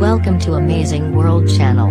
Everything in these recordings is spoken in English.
Welcome to Amazing World Channel.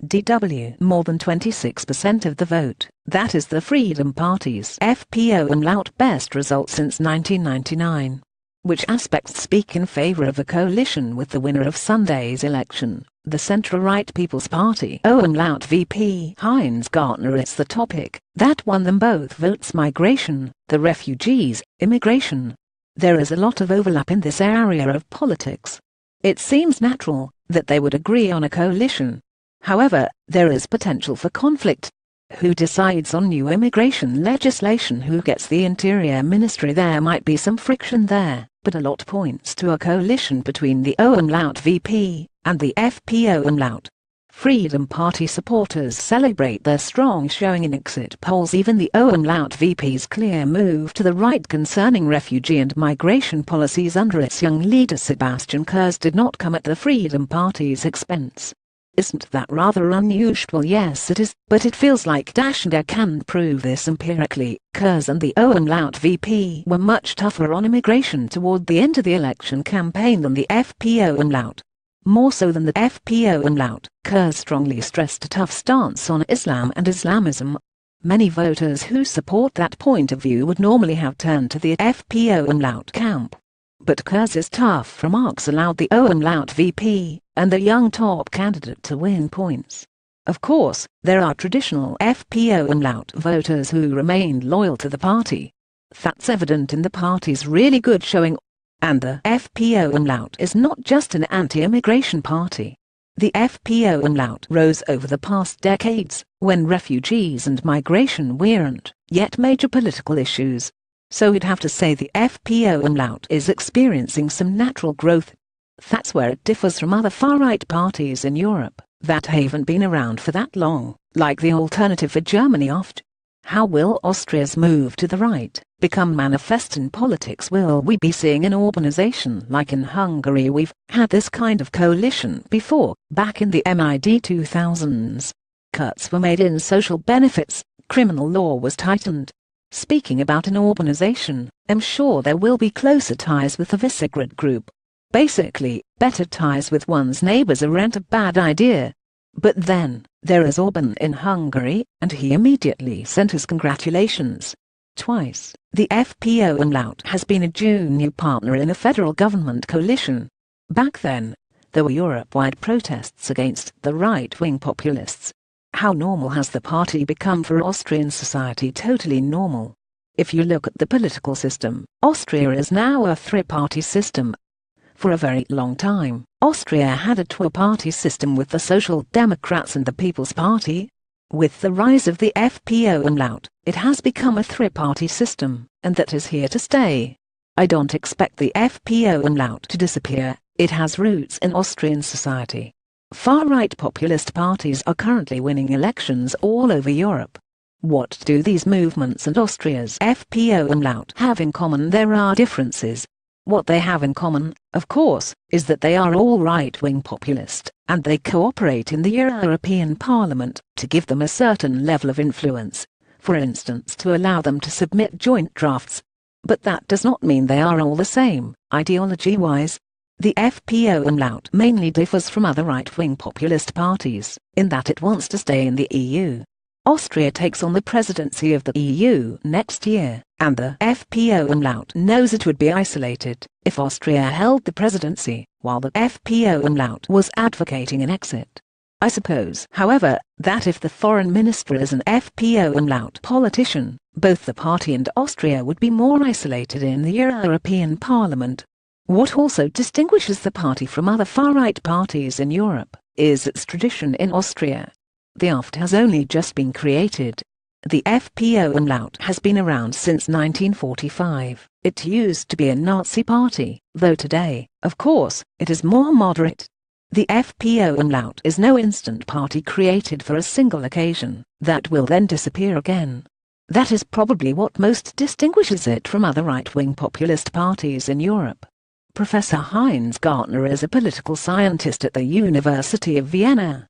DW more than 26% of the vote. That is the Freedom Party's FPÖ umlaut best result since 1999. Which aspects speak in favor of a coalition with the winner of Sunday's election, the centre-right People's Party ÖVP VP Heinz Gärtner Its the topic that won them both votes: migration, the refugees, immigration. There is a lot of overlap in this area of politics. It seems natural that they would agree on a coalition. However, there is potential for conflict. Who decides on new immigration legislation? Who gets the Interior Ministry? There might be some friction there, but a lot points to a coalition between the ÖVP VP and the FPÖ umlaut. Freedom Party supporters celebrate their strong showing in exit polls. Even the ÖVP VP's clear move to the right concerning refugee and migration policies under its young leader Sebastian Kurz did not come at the Freedom Party's expense. Isn't that rather unusual? Yes, it is, but it feels like Daschner can prove this empirically. Kurz and the ÖVP VP were much tougher on immigration toward the end of the election campaign than the FPÖ umlaut. More so than the FPÖ umlaut, Kurz strongly stressed a tough stance on Islam and Islamism. Many voters who support that point of view would normally have turned to the FPÖ umlaut camp. But Kurz's tough remarks allowed the ÖVP VP and the young top candidate to win points. Of course, there are traditional FPÖ umlaut voters who remained loyal to the party. That's evident in the party's really good showing. And the FPÖ umlaut is not just an anti-immigration party. The FPÖ umlaut rose over the past decades, when refugees and migration weren't yet major political issues. So we'd have to say the FPÖ umlaut is experiencing some natural growth. That's where it differs from other far-right parties in Europe that haven't been around for that long, like the Alternative for Germany oft. How will Austria's move to the right become manifest in politics? Will we be seeing an urbanization like in Hungary? We've had this kind of coalition before, back in the mid-2000s. Cuts were made in social benefits, criminal law was tightened. Speaking about an urbanization, I'm sure there will be closer ties with the Visegrad group. Basically, better ties with one's neighbors aren't a bad idea. But then, there is Orban in Hungary, and he immediately sent his congratulations. Twice, the FPÖ umlaut has been a junior partner in a federal government coalition. Back then, there were Europe-wide protests against the right-wing populists. How normal has the party become for Austrian society? Totally normal. If you look at the political system, Austria is now a three-party system. For a very long time, Austria had a two-party system with the Social Democrats and the People's Party. With the rise of the FPÖ umlaut, it has become a three-party system, and that is here to stay. I don't expect the FPÖ umlaut to disappear. It has roots in Austrian society. Far-right populist parties are currently winning elections all over Europe. What do these movements and Austria's FPÖ umlaut have in common? There are differences. What they have in common, of course, is that they are all right-wing populist, and they cooperate in the European Parliament to give them a certain level of influence, for instance to allow them to submit joint drafts. But that does not mean they are all the same, ideology-wise. The FPÖ umlaut mainly differs from other right-wing populist parties, in that it wants to stay in the EU. Austria takes on the presidency of the EU next year, and the FPÖ umlaut knows it would be isolated if Austria held the presidency, while the FPÖ umlaut was advocating an exit. I suppose, however, that if the foreign minister is an FPÖ umlaut politician, both the party and Austria would be more isolated in the European Parliament. What also distinguishes the party from other far-right parties in Europe is its tradition in Austria. The AfD has only just been created. The FPÖ umlaut has been around since 1945. It used to be a Nazi party, though today, of course, it is more moderate. The FPÖ umlaut is no instant party created for a single occasion, that will then disappear again. That is probably what most distinguishes it from other right-wing populist parties in Europe. Professor Heinz Gärtner is a political scientist at the University of Vienna.